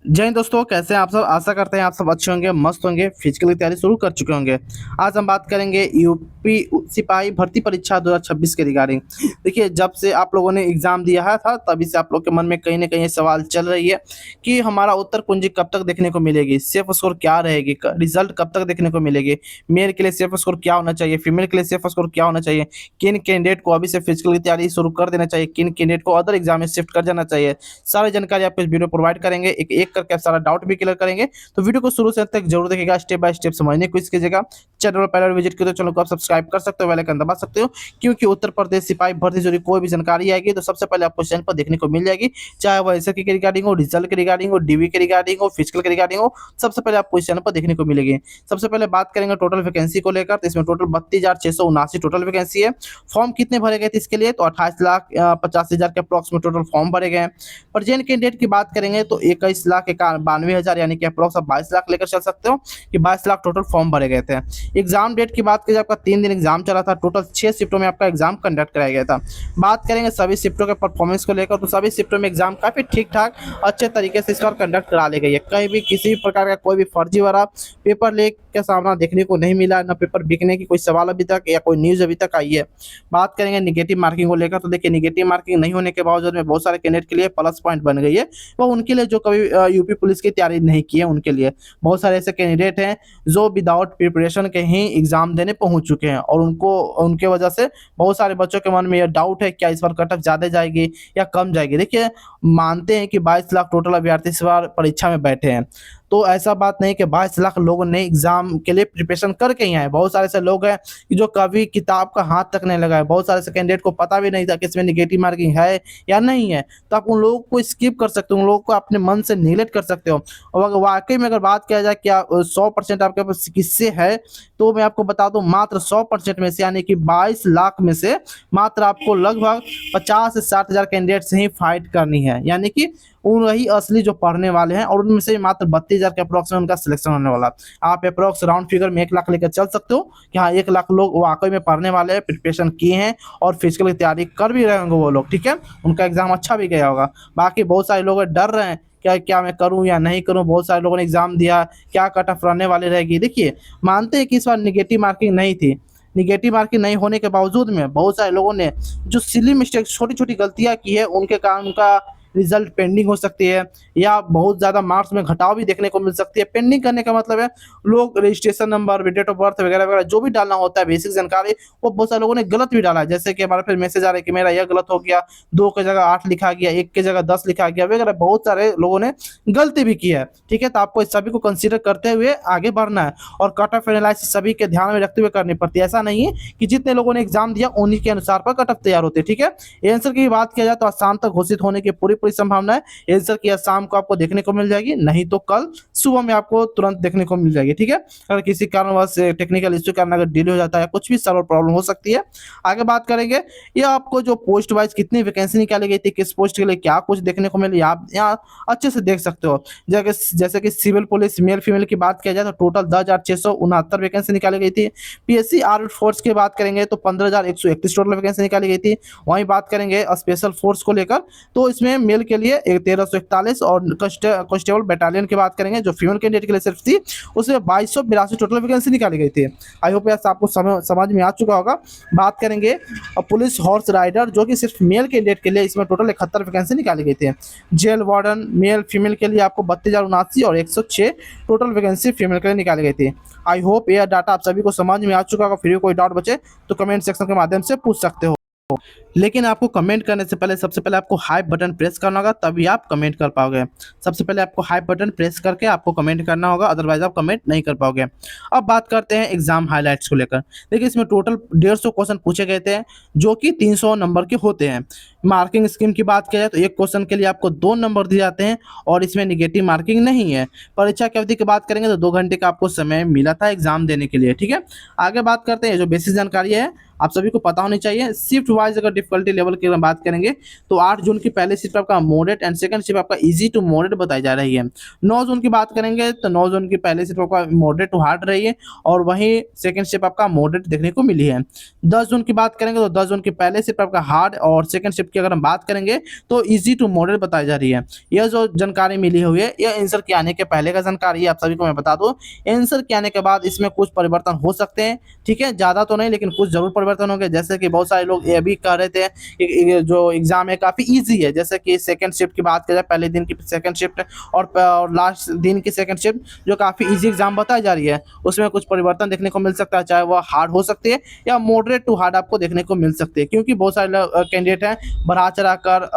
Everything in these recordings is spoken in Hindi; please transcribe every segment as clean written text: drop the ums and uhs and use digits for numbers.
जय हिंद दोस्तों, कैसे हैं आप सब। आशा करते हैं आप सब अच्छे होंगे, मस्त होंगे, फिजिकल की तैयारी शुरू कर चुके होंगे। आज हम बात करेंगे यूपी सिपाही भर्ती परीक्षा 2026 के रिगार्डिंग। देखिए, जब से आप लोगों ने एग्जाम दिया है था तभी से आप लोग के मन में कहीं ना कहीं ये सवाल चल रही है कि हमारा उत्तर कुंजी कब तक देखने को मिलेगी, सेफ स्कोर क्या रहेगी, रिजल्ट कब तक देखने को मिलेगी, मेल के लिए सेफ स्कोर क्या होना चाहिए, फीमेल के लिए सेफ स्कोर क्या होना चाहिए, किन कैंडिडेट को अभी से फिजिकल की तैयारी शुरू कर देना चाहिए, किन कैंडिडेट को अदर एग्जाम में शिफ्ट कर जाना चाहिए। सारी जानकारी आपको इस वीडियो प्रोवाइड करेंगे, एक एक करके आप सारा डाउट भी क्लियर करेंगे। तो वीडियो को शुरू से अंत तक जरूर देखिएगा, स्टेप बाय स्टेप समझने की कोशिश कीजिएगा। चैनल पर पहले बार विजिट किया तो चैनल को आप सब्सक्राइब कर सकते हो, बेल आइकन दबा सकते हो, क्योंकि उत्तर प्रदेश सिपाही भर्ती से जुड़ी कोई भी जानकारी आएगी तो सबसे पहले आपको चैनल पर देखने को मिल जाएगी। चाहे वह एसएससी के रिगार्डिंग हो, रिजल्ट के रिगार्डिंग हो, डीवी के रिगार्डिंग हो, फिजिकल के रिगार्डिंग हो, सबसे पहले आपको इस चैनल पर देखने को मिलेगी। सबसे पहले बात करेंगे टोटल वैकेंसी को लेकर, तो इसमें टोटल 32,679 टोटल वैकेंसी है। फॉर्म कितने भरे गए थे इसके लिए, तो 28,85,000 के अप्रॉक्स में टोटल फॉर्म भरे गए हैं। प्रेजेंट कैंडिडेट की बात करेंगे तो 21,92,000 यानी कि अप्रॉक्स आप 22 लाख लेकर चल सकते हो कि 22 लाख टोटल फॉर्म भरे गए थे। एग्जाम डेट की बात करें, आपका 3 दिन एग्जाम चला था, टोटल 6 शिफ्टों में आपका एग्जाम कंडक्ट कराया गया था। बात करेंगे सभी शिफ्टों के परफॉर्मेंस को लेकर, तो सभी शिफ्टों में एग्जाम काफी ठीक ठाक अच्छे तरीके से इस बार कंडक्ट करा ली गई है। कहीं भी किसी भी प्रकार का कोई भी फर्जीवाड़ा पेपर लीक का सामना देखने को नहीं मिला, न पेपर बिकने की कोई सवाल अभी तक या कोई न्यूज अभी तक आई है। बात करेंगे निगेटिव मार्किंग को लेकर, तो देखिए निगेटिव मार्किंग नहीं होने के बावजूद में बहुत सारे कैंडिडेट के लिए प्लस पॉइंट बन गई है। वो उनके लिए जो कभी यूपी पुलिस की तैयारी नहीं की है, उनके लिए बहुत सारे ऐसे कैंडिडेट हैं जो विदाउट प्रिपरेशन के ही एग्जाम देने पहुंच चुके हैं, और उनको उनके वजह से बहुत सारे बच्चों के मन में यह डाउट है क्या इस बार कट ऑफ ज्यादा जाएगी या कम जाएगी। देखिए, मानते हैं कि 22 लाख टोटल अभ्यर्थी इस बार परीक्षा में बैठे हैं, तो ऐसा बात नहीं कि 22 लाख लोगों ने एग्जाम के लिए प्रिपरेशन करके ही आए। बहुत सारे ऐसे लोग हैं कि जो कभी किताब का हाथ तक नहीं लगाए, बहुत सारे ऐसे कैंडिडेट को पता भी नहीं था कि इसमें निगेटिव मार्किंग है या नहीं है। तो आप उन लोगों को स्किप कर सकते हो, उन लोगों को अपने मन से निगलेक्ट कर सकते हो। और अगर वाकई में अगर बात किया जाए क्या 100% आपके पास किससे है, तो मैं आपको बता दूं मात्र 100% में से यानी कि 22 लाख में से मात्र आपको लगभग 50 से 60 हजार कैंडिडेट से ही फाइट करनी है, यानी कि उन वही असली जो पढ़ने वाले हैं, और उनमें से मात्र 32,000 के अप्रोक्स में उनका सिलेक्शन होने वाला। आप अप्रोक्स राउंड फिगर में 1 लाख लेकर चल सकते हो कि हाँ 1 लाख लोग वाकई में पढ़ने वाले हैं, प्रिपरेशन किए हैं और फिजिकल की तैयारी कर भी रहे होंगे वो लोग, ठीक है, उनका एग्जाम अच्छा भी गया होगा। बाकी बहुत सारे लोग डर रहे हैं क्या क्या मैं करूं या नहीं करूं, बहुत सारे लोगों ने एग्जाम दिया, क्या कट ऑफ रहने वाली रहेगी। देखिए, मानते हैं कि इस बार निगेटिव मार्किंग नहीं थी, निगेटिव मार्किंग नहीं होने के बावजूद में बहुत सारे लोगों ने जो सिली मिस्टेक, छोटी छोटी गलतियां की है, उनके कारण उनका रिजल्ट पेंडिंग हो सकती है या बहुत ज़्यादा मार्क्स में घटाव भी देखने को मिल सकती है। पेंडिंग करने का मतलब है लोग registration number, date of birth वगैरह वगैरह जो भी डालना होता है बेसिक जानकारी, वो बहुत सारे लोगों ने गलत भी डाला है। जैसे कि हमारे फिर मैसेज आ रहा है कि मेरा यह गलत हो गया, 2 की जगह 8 लिखा गया, 1 की जगह 10 लिखा गया वगैरह, बहुत सारे लोगों ने गलती भी की है, ठीक है। तो आपको इस सभी को कंसिडर करते हुए आगे बढ़ना है, और कट ऑफ एनालिसिस सभी के ध्यान में रखते हुए करनी पड़ती है। ऐसा नहीं है कि जितने लोगों ने एग्जाम दिया उन्हीं के अनुसार पर कट ऑफ तैयार होते हैं, ठीक है। आंसर की बात किया जाए तो आसाम तक घोषित होने की पूरी पूरी संभावना है। आंसर की शाम को आपको देखने को मिल जाएगी, नहीं तो कल सुबह में आपको तुरंत देखने को मिल जाएगी, ठीक है। अगर किसी कारणवश टेक्निकल इश्यू के कारण अगर डिले हो जाता है, कुछ भी सर्वर प्रॉब्लम हो सकती है। आगे बात करेंगे ये आपको जो पोस्ट वाइज कितनी वैकेंसी निकाली गई थी, किस पोस्ट के लिए क्या कुछ देखने को मिली, आप यहाँ अच्छे से देख सकते हो। जैसे कि सिविल पुलिस मेल फीमेल की बात किया जाए तो टोटल 10,669 वैकेंसी निकाली गई थी। पीएससी आर्म्ड फोर्स की बात करेंगे तो 15,131 टोटल वैकेंसी निकाली गई थी। वहीं बात करेंगे स्पेशल फोर्स को लेकर, तो इसमें मेल के लिए 1341 और कांस्टेबल बटालियन की बात करेंगे जो फीमेल कैंडिडेट के लिए सिर्फ थी, उसमें 2282 टोटल वैकेंसी निकाली गई थी। आई होप यार आपको समझ में आ चुका होगा। बात करेंगे पुलिस हॉर्स राइडर जो कि सिर्फ मेल कैंडिडेट के लिए, इसमें टोटल 71 वैकेंसी निकाली गई थी। जेल वार्डन मेल फीमेल के लिए आपको 32,079 और 106 टोटल वैकेंसी फीमेल के लिए निकाली गई थी। आई होप यह डाटा आप सभी को समझ में आ चुका होगा। फिर भी कोई डाउट बचे तो कमेंट सेक्शन के माध्यम से पूछ सकते हो, लेकिन आपको कमेंट करने से पहले सबसे पहले आपको हाइप बटन प्रेस करना होगा, तभी आप कमेंट कर पाओगे। सबसे पहले आपको हाइप बटन प्रेस करके आपको कमेंट करना होगा, अदरवाइज आप कमेंट नहीं कर पाओगे। अब बात करते हैं एग्जाम हाइलाइट्स को लेकर। देखिए, इसमें टोटल 150 क्वेश्चन पूछे गए थे जो कि 300 नंबर के होते हैं। मार्किंग स्कीम की बात किया जाए तो एक क्वेश्चन के लिए आपको 2 नंबर दिए जाते हैं और इसमें निगेटिव मार्किंग नहीं है। परीक्षा की अवधि की बात करेंगे तो 2 घंटे का आपको समय मिला था एग्जाम देने के लिए, ठीक है। आगे बात करते हैं जो बेसिक जानकारी है आप सभी को पता होनी चाहिए। शिफ्ट वाइज अगर डिफिकल्टी लेवल की बात करेंगे तो 8 जून की पहली शिफ्ट आपका मॉडरेट एंड सेकंड शिफ्ट आपका इजी टू मॉडरेट बताई जा रही है। 9 जून की बात करेंगे तो 9 जून की पहली शिफ्ट आपका मॉडरेट टू हार्ड रही है, और वहीं सेकंड शिफ्ट आपका मॉडरेट देखने को मिली है। 10 जून की बात करेंगे तो 10 जून की पहले शिफ्ट आपका हार्ड और सेकंड शिफ्ट शिफ्ट की अगर हम बात करेंगे तो इजी टू मॉडरेट बताई जा रही है। यह जो जानकारी मिली हुई है यह आंसर के आने के पहले का जानकारी है, आप सभी को मैं बता दूं। आंसर के आने के बाद इसमें कुछ परिवर्तन हो सकते हैं, ठीक है, ज़्यादा तो नहीं लेकिन कुछ जरूर परिवर्तन होंगे। जैसे कि बहुत सारे लोग ये भी कह रहे थे कि ये जो एग्जाम है काफ़ी ईजी है, जैसे कि सेकेंड शिफ्ट की बात करें, पहले दिन की सेकेंड शिफ्ट और लास्ट दिन की सेकेंड शिफ्ट जो काफ़ी ईजी एग्जाम बताई जा रही है, उसमें कुछ परिवर्तन देखने को मिल सकता है, चाहे वह हार्ड हो सकती है या मॉडरेट टू हार्ड आपको देखने को मिल सकती है। क्योंकि बहुत सारे कैंडिडेट हैं बढ़ा चढ़ा कर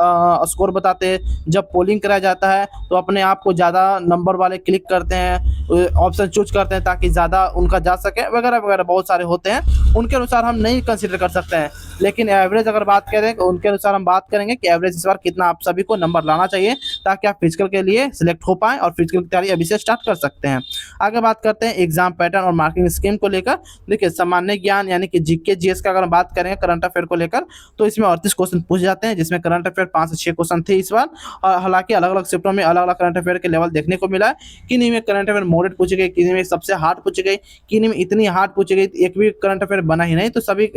स्कोर बताते हैं, जब पोलिंग कराया जाता है तो अपने आप को ज़्यादा नंबर वाले क्लिक करते हैं, ऑप्शन चूज करते हैं ताकि ज़्यादा उनका जा सके, वगैरह वगैरह बहुत सारे होते हैं, उनके अनुसार हम नहीं कंसिडर कर सकते हैं। लेकिन एवरेज अगर बात करें तो उनके अनुसार हम बात करेंगे कि एवरेज इस बार कितना आप सभी को नंबर लाना चाहिए ताकि आप फिजिकल के लिए सिलेक्ट हो पाएँ और फिजिकल की तैयारी अभी से स्टार्ट कर सकते हैं। आगे बात करते हैं एग्जाम पैटर्न और मार्किंग स्कीम को लेकर। देखिए सामान्य ज्ञान यानी कि जीके जीएस का अगर हम बात करें करंट अफेयर को लेकर तो इसमें 38 क्वेश्चन पूछे जाते हैं, जिसमें करंट अफेयर 5 से 6 क्वेश्चन थे इस बार। और हालांकि अलग अलग शिफ्टों में अलग अलग करंट अफेयर के लेवल देखने को मिला है। किन्हीं में करंट अफेयर मॉडरेट पूछी गई, किन्हीं में सबसे हार्ड पूछी गई, किन्हीं में इतनी हार्ड पूछी गई एक भी करंट अफेयर बना ही नहीं। तो सभी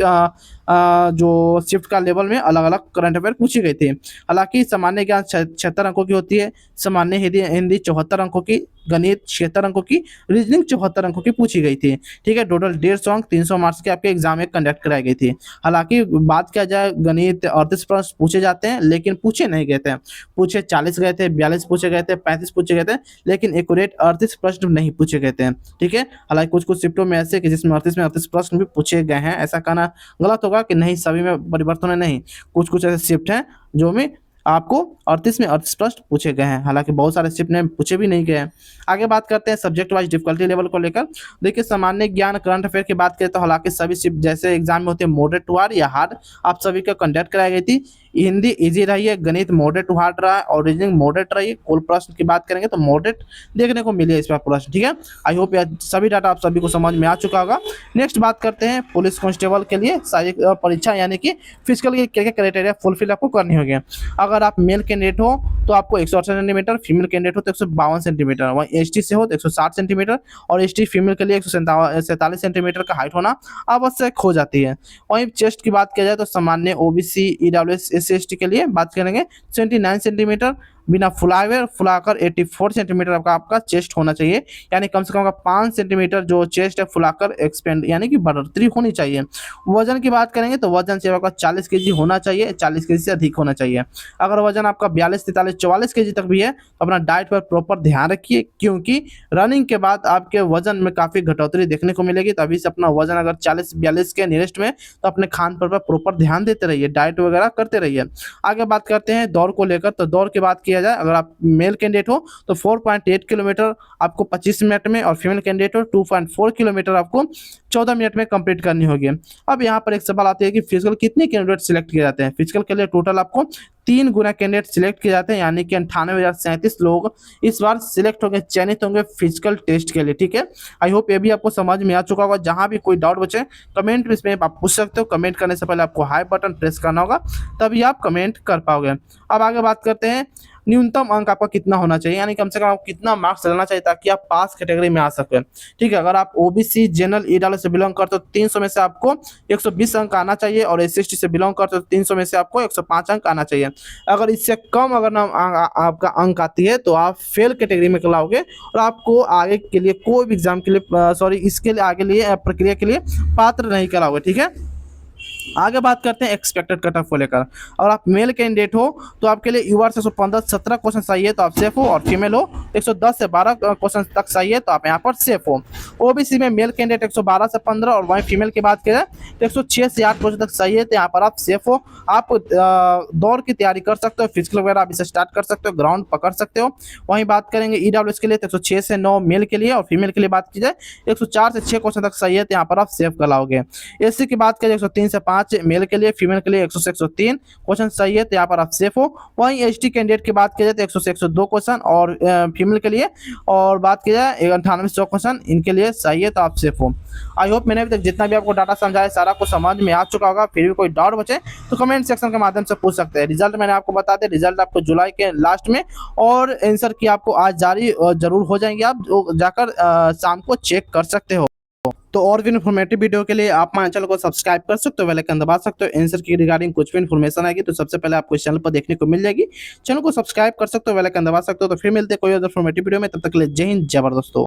जो शिफ्ट का लेवल में अलग अलग करंट अफेयर पूछी गई थी। हालांकि सामान्य ज्ञान 76 अंकों की होती है, सामान्य हिंदी 74 अंकों की, गणित 76 अंकों की, रीजनिंग 74 अंकों की पूछी गई थी, ठीक है। टोटल 150 अंक 300 मार्क्स के आपके एग्जाम में कंडक्ट कराई गई थी। हालांकि बात किया जाए गणित 38 प्रश्न पूछे जाते हैं लेकिन पूछे नहीं गए थे, पूछे 40 गए थे, 42 पूछे गए थे, 35 पूछे गए थे, लेकिन एक्यूरेट 38 प्रश्न नहीं पूछे गए थे, ठीक है। हालांकि कुछ कुछ शिफ्टों में ऐसे कि जिसमें 38 प्रश्न भी पूछे गए हैं, ऐसा कहना गलत होगा कि नहीं सभी में परिवर्तन है, नहीं, कुछ कुछ ऐसे शिफ्ट हैं जो में आपको 38 में 38 प्रश्न पूछे गए हैं, हालांकि बहुत सारे शिफ्ट में पूछे भी नहीं गए हैं। आगे बात करते हैं सब्जेक्ट वाइज डिफिकल्टी लेवल को लेकर। देखिए सामान्य ज्ञान करंट अफेयर की बात करें तो हालांकि सभी शिफ्ट जैसे एग्जाम में होते हैं मॉडरेट टू हार्ड या हार्ड आप सभी को कंडक्ट कराई गई थी। हिंदी इजी रही है, गणित मॉडरेट टू हार्ड रहा है और रीजनिंग मॉडरेट रही है। कुल प्रश्न की बात करेंगे तो मॉडरेट देखने को मिले इस बार प्रश्न, ठीक है। आई होप यह सभी डाटा आप सभी को समझ में आ चुका होगा। नेक्स्ट बात करते हैं पुलिस कांस्टेबल के लिए शारीरिक परीक्षा यानी कि फिजिकल के क्या क्राइटेरिया फुलफिल आपको करनी होगी। अगर आप मेल कैंडिडेट हो तो आपको 168 सेंटीमीटर, फीमेल कैंडिडेट हो तो 152 सेंटीमीटर, वहीं एसटी से हो तो 160 सेंटीमीटर और एसटी फीमेल के लिए 147 सेंटीमीटर का हाइट होना आवश्यक हो जाती है। वहीं चेस्ट की बात किया जाए तो सामान्य ओबीसी ईडब्ल्यूएस एससी एसटी के लिए बात करेंगे 79 सेंटीमीटर, बिना फुलाकर 84 सेंटीमीटर आपका चेस्ट होना चाहिए, यानी कम से कम 5 सेंटीमीटर जो चेस्ट है फुलाकर एक्सपेंड यानी कि बढ़ोतरी होनी चाहिए। वजन की बात करेंगे तो वजन से आपका 40 केजी होना चाहिए, 40 केजी से अधिक होना चाहिए। अगर वजन आपका 42, 43, 44 केजी तक भी है तो अपना डाइट पर प्रॉपर ध्यान रखिए, क्योंकि रनिंग के बाद आपके वजन में काफ़ी घटोतरी देखने को मिलेगी। तो अभी से अपना वजन अगर 40, 42 के नियरेस्ट में तो अपने खान पर प्रॉपर ध्यान देते रहिए, डाइट वगैरह करते रहिए। आगे बात करते हैं दौड़ को लेकर, तो दौड़ की बात किया जाए अगर आप मेल कैंडिडेट हो तो 4.8 किलोमीटर आपको 25 मिनट में और फीमेल कैंडिडेट हो 2.4 किलोमीटर आपको 14 मिनट में कंप्लीट करनी होगी। अब यहाँ पर एक सवाल आती है कि फिजिकल कितने कैंडिडेट सिलेक्ट किए जाते हैं। फिजिकल के लिए टोटल आपको 3 गुना कैंडिडेट सिलेक्ट किए जाते हैं, यानी कि 98,037 लोग इस बार सिलेक्ट होंगे, चयनित होंगे फिजिकल टेस्ट के लिए, ठीक है। आई होप ये भी आपको समझ में आ चुका होगा। जहाँ भी कोई डाउट बचे कमेंट इसमें आप पूछ सकते हो। कमेंट करने से पहले आपको हाई बटन प्रेस करना होगा, तभी आप कमेंट कर पाओगे। अब आगे बात करते हैं न्यूनतम अंक आपका कितना होना चाहिए, यानी कम से कम आपको कितना मार्क्स लेना चाहिए ताकि आप पास कैटेगरी में आ सके, ठीक है। अगर आप ओबीसी जनरल ईडब्ल्यू से बिलोंग करते हो तो 300 में से आपको 120 अंक आना चाहिए और एससी एसटी से बिलोंग करते हो तो 300 में से आपको 105 अंक आना चाहिए। अगर इससे कम अगर आपका अंक आती है तो आप फेल कैटेगरी में कहलाओगे और आपको आगे के लिए कोई भी एग्जाम के लिए इसके लिए आगे लिए प्रक्रिया के लिए पात्र नहीं कहलाओगे, ठीक है। आगे बात करते हैं एक्सपेक्टेड कट ऑफ को लेकर। अगर आप मेल कैंडिडेट हो तो आपके लिए यूआर से 115-17 क्वेश्चन चाहिए तो आप सेफ हो, और फीमेल हो 110 से 12 क्वेश्चन तक चाहिए तो आप यहाँ पर सेफ हो। ओबीसी में मेल कैंडिडेट 112 से 15 और वहीं फीमेल की बात करें तो 106 से 8 क्वेश्चन तक चाहिए तो यहाँ पर आप सेफ हो। आप दौड़ की तैयारी कर सकते हो, फिजिकल वगैरह आप इसे स्टार्ट कर सकते हो, ग्राउंड पकड़ सकते हो। वहीं बात करेंगे ईडब्ल्यूएस के लिए तो 106 से 9 मेल के लिए और फीमेल के लिए बात की जाए 104 से 6 क्वेश्चन तक चाहिए तो यहाँ पर आप सेफ कहलाओगे। एससी की बात करें 103 से 5 मेल के लिए, फीमेल के लिए 100 से 103 क्वेश्चन चाहिए तो यहाँ पर आप सेफ हो। वहीं एसटी कैंडिडेट की बात की जाए तो 100 से 102 क्वेश्चन और फीमेल के लिए, और बात की जाए 98 से 100 क्वेश्चन इनके लिए चाहिए तो आप सेफ हो। आई होप मैंने अभी तक जितना भी आपको डाटा समझाया सारा को समझ में आ चुका होगा। फिर भी कोई डाउट बचे तो कमेंट सेक्शन के माध्यम से पूछ सकते हैं। रिजल्ट मैंने आपको बता दें, रिजल्ट आपको जुलाई के लास्ट में और आंसर की आपको आज जारी जरूर हो जाएंगे, आप जाकर शाम को चेक कर सकते हो। तो और भी इन्फॉर्मेटिव वीडियो के लिए आप हमारे चैनल को सब्सक्राइब कर सकते हो, बेल आइकन दबा सकते हो। आंसर की रिगार्डिंग कुछ भी इन्फॉर्मेशन आएगी तो सबसे पहले आपको इस चैनल पर देखने को मिल जाएगी। चैनल को सब्सक्राइब कर सकते हो, बेल आइकन दबा सकते हो। तो फिर मिलते हैं कोई और इन्फॉर्मेटिव वीडियो में, तब तक के लिए जय हिंद, जय भारत दोस्तों।